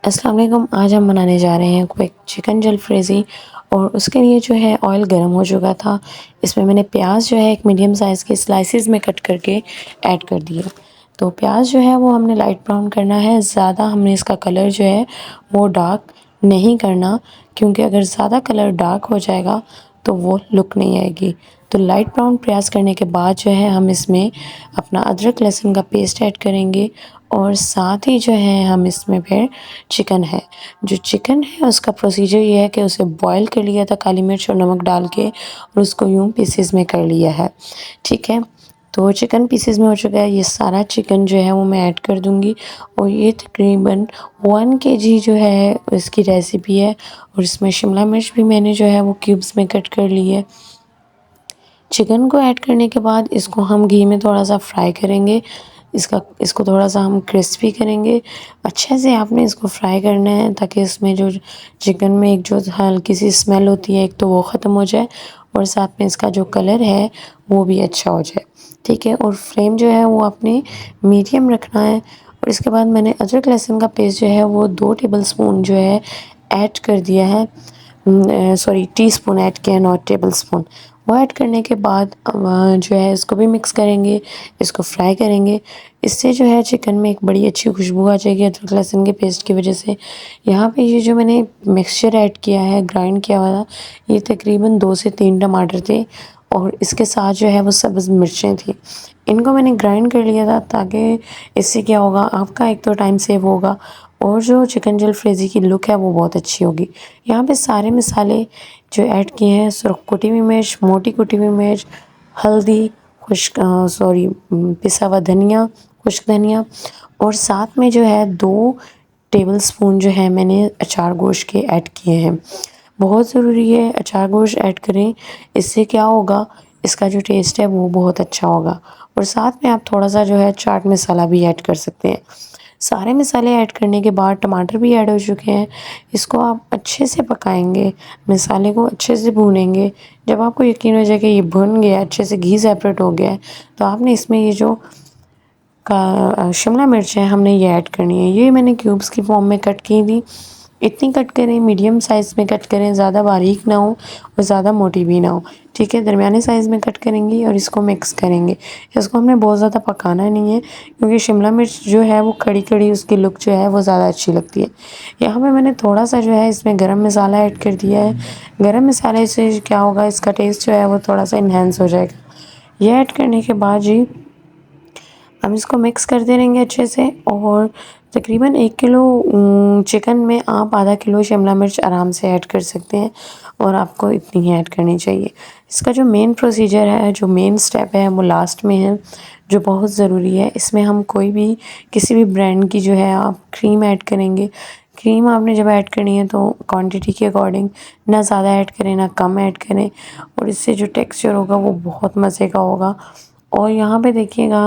अस्सलाम वालेकुम। आज हम बनाने जा रहे हैं क्विक चिकन जलफ्रेज़ी और उसके लिए जो है ऑयल गर्म हो चुका था। इसमें मैंने प्याज जो है एक मीडियम साइज़ के स्लाइसेस में कट करके ऐड कर दिया। तो प्याज जो है वो हमने लाइट ब्राउन करना है, ज़्यादा हमने इसका कलर जो है वो डार्क नहीं करना, क्योंकि अगर ज़्यादा कलर डार्क हो जाएगा तो वो लुक नहीं आएगी। तो लाइट ब्राउन प्याज करने के बाद जो है हम इसमें अपना अदरक लहसुन का पेस्ट ऐड करेंगे और साथ ही जो है हम इसमें फिर चिकन है, जो चिकन है उसका प्रोसीजर ये है कि उसे बॉईल कर लिया था काली मिर्च और नमक डाल के और उसको यूँ पीसेस में कर लिया है। ठीक है, तो चिकन पीसेस में हो चुका है। ये सारा चिकन जो है वो मैं ऐड कर दूँगी और ये तकरीबन 1 केजी जो है इसकी रेसिपी है और इसमें शिमला मिर्च भी मैंने जो है वो क्यूब्स में कट कर ली है। चिकन को ऐड करने के बाद इसको हम घी में थोड़ा-सा फ्राई करेंगे। इसको थोड़ा-सा हम क्रिस्पी करेंगे। अच्छे से आपने इसको फ्राई करना है ताकि इसमें जो चिकन में एक जो हल्की सी स्मेल होती है, एक तो वो ख़त्म हो जाए और साथ में इसका जो कलर है वो भी अच्छा हो जाए। ठीक है, और फ्लेम जो है वो आपने मीडियम रखना है। और इसके बाद मैंने अदरक लहसुन का पेस्ट जो है वो 2 टेबलस्पून जो है ऐड कर दिया है। सॉरी, टीस्पून ऐड किया है, नॉट टेबलस्पून। वो ऐड करने के बाद जो है इसको भी मिक्स करेंगे, इसको फ्राई करेंगे। इससे जो है चिकन में एक बड़ी अच्छी खुशबू आ जाएगी अदरक लहसुन के पेस्ट की वजह से। यहाँ पे ये जो मैंने मिक्सचर ऐड किया है, ग्राइंड किया हुआ था, ये तकरीबन 2 से 3 टमाटर थे और इसके साथ जो है वो सब्ज़ मिर्चें थी। इनको मैंने ग्राइंड कर लिया था ताकि इससे क्या होगा, आपका एक तो टाइम सेव होगा और जो चिकन जलफ्रेज़ी की लुक है वो बहुत अच्छी होगी। यहाँ पे सारे मसाले जो ऐड किए हैं, सुरख कुटी हुई मिर्च, मोटी कुटी हुई मिर्च, हल्दी, पिसा हुआ धनिया, खुश्क धनिया और साथ में जो है 2 टेबलस्पून जो है मैंने अचार गोश्त के ऐड किए हैं। बहुत ज़रूरी है अचार गोश्त ऐड करें, इससे क्या होगा, इसका जो टेस्ट है वो बहुत अच्छा होगा। और साथ में आप थोड़ा-सा जो है चाट मसाला भी ऐड कर सकते हैं। सारे मसाले ऐड करने के बाद टमाटर भी ऐड हो चुके हैं। इसको आप अच्छे से पकाएंगे, मसाले को अच्छे से भूनेंगे। जब आपको यकीन हो जाए कि ये भुन गया, अच्छे से घी सेपरेट हो गया है, तो आपने इसमें ये जो शिमला मिर्च है हमने ये ऐड करनी है। ये मैंने क्यूब्स की फॉर्म में कट की थी। इतनी कट करें, मीडियम साइज़ में कट करें, ज़्यादा बारीक ना हो और ज़्यादा मोटी भी ना हो। ठीक है, दरमियाने साइज़ में कट करेंगी और इसको मिक्स करेंगे। इसको हमने बहुत ज़्यादा पकाना नहीं है, क्योंकि शिमला मिर्च जो है वो खड़ी-खड़ी उसकी लुक जो है वो ज़्यादा अच्छी लगती है। यहाँ पे मैंने थोड़ा-सा जो है इसमें गरम मसाला ऐड कर दिया है। गरम मसाले से क्या होगा, इसका टेस्ट जो है वो थोड़ा-सा एनहांस हो जाएगा। ये ऐड करने के बाद जी हम इसको मिक्स करते रहेंगे अच्छे से और तकरीबन 1 किलो चिकन में आप आधा किलो शिमला मिर्च आराम से ऐड कर सकते हैं और आपको इतनी ही ऐड करनी चाहिए। इसका जो मेन प्रोसीजर है, जो मेन स्टेप है वो लास्ट में है, जो बहुत ज़रूरी है। इसमें हम कोई भी किसी भी ब्रांड की जो है आप क्रीम ऐड करेंगे। क्रीम आपने जब ऐड करनी है तो क्वांटिटी के अकॉर्डिंग ना ज़्यादा ऐड करें ना कम ऐड करें और इससे जो टेक्सचर होगा वो बहुत मज़े का होगा। और यहाँ पे देखिएगा,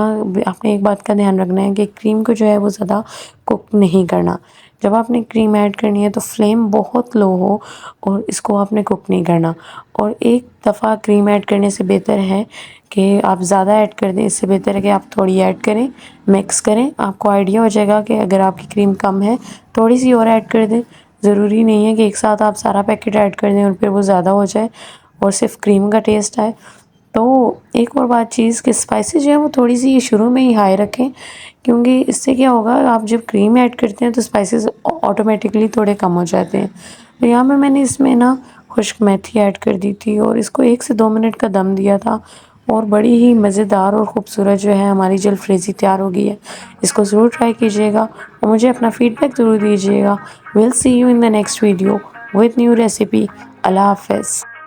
आपने एक बात का ध्यान रखना है कि क्रीम को जो है वो ज़्यादा कुक नहीं करना। जब आपने क्रीम ऐड करनी है तो फ्लेम बहुत लो हो और इसको आपने कुक नहीं करना। और एक दफ़ा क्रीम ऐड करने से बेहतर है कि आप ज़्यादा ऐड कर दें, इससे बेहतर है कि आप थोड़ी ऐड करें, मिक्स करें। आपको आइडिया हो जाएगा कि अगर आपकी क्रीम कम है, थोड़ी सी और ऐड कर दें। ज़रूरी नहीं है कि एक साथ आप सारा पैकेट ऐड कर दें और फिर वो ज़्यादा हो जाए और सिर्फ क्रीम का टेस्ट आए। तो एक और बात चीज़ कि स्पाइसेस जो है वो थोड़ी-सी ये शुरू में ही हाई रखें, क्योंकि इससे क्या होगा, आप जब क्रीम ऐड करते हैं तो स्पाइसेस ऑटोमेटिकली थोड़े कम हो जाते हैं। तो यहाँ पे मैंने इसमें ना खुश्क मेथी ऐड कर दी थी और इसको 1 से 2 मिनट का दम दिया था और बड़ी ही मज़ेदार और ख़ूबसूरत जो है हमारी जलफ्रेज़ी तैयार हो गई है। इसको ज़रूर ट्राई कीजिएगा और मुझे अपना फ़ीडबैक ज़रूर दीजिएगा। Will see you in the next video with new recipe. अल्लाह हाफ़िज़।